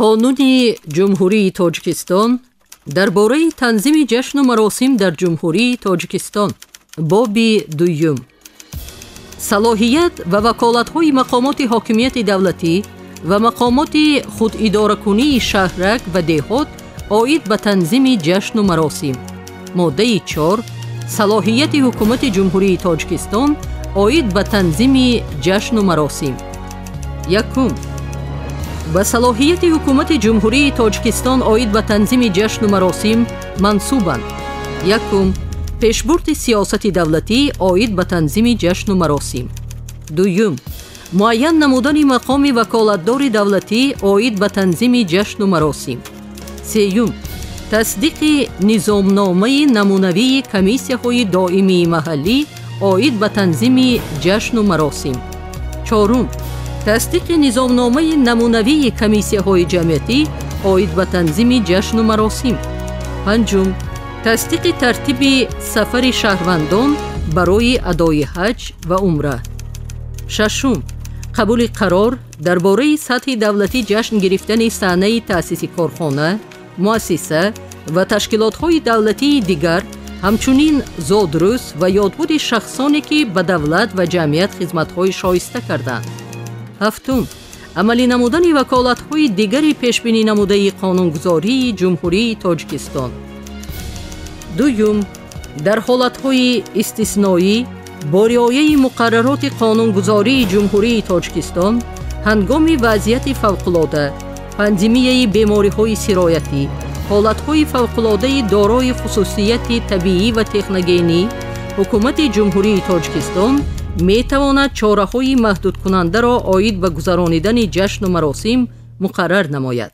қонуни ҷумҳурии Тоҷикистон дар бораи танзими ҷашну маросим дар ҷумҳурии Тоҷикистон. боби дуюм. салоҳият ва ваколатҳои мақомоти ҳокимияти давлатӣ ва мақомоти худидоракунии шаҳрак ва деҳот оид ба танзими ҷашну маросим. моддаи 4. салоҳияти ҳукумати ҷумҳурии Тоҷикистон оид ба танзими ҷашну маросим. якум. ба салоҳияти ҳукумати ҷумҳурии Тоҷикистон оид ба танзими ҷашну маросим мансубанд: якум. пешбурди сиёсати давлатӣ оид ба танзими ҷашну маросим. дуюм. муайян намудани мақоми ваколатдори давлатӣ оид ба танзими ҷашну маросим. сеюм. тасдиқи низомномаи намунавии комиссияҳои доимии маҳаллӣ оид ба танзими ҷашну маросим. чорум. тасдиқи низомномаи намунавии комиссияҳои ҷамъиятӣ оид ба танзими ҷашну маросим. панҷум. тасдиқи тартиби сафари шаҳрвандон барои адои ҳаҷ ва умра. шашум. қабули қарор дар бораи сатҳи давлатӣ ҷашн гирифтани саҳнаи таъсиси корхона, муассиса ва ташкилотҳои давлатии дигар, ҳамчунин зодрӯз ва ёдбуди шахсоне ки ба давлат ва ҷамъият хизматҳои шоиста карданд. ҳафтум. амалӣ намудани ваколатҳои дигари пешбинӣ намудаи қонунгузории ҷумҳурии Тоҷикистон. дуюм. дар ҳолатҳои истисноӣ бо риояи муқаррароти қонунгузории ҷумҳурии Тоҷикистон ҳангоми вазъияти фавқулода, пандемияи бемориҳои сироятӣ, ҳолатҳои фавқулодаи дорои хусусияти табиӣ ва техногенӣ, ҳукумати ҷумҳурии Тоҷикистон метавонад чораҳои маҳдудкунандаро оид ба гузаронидани ҷашну маросим муқаррар намояд.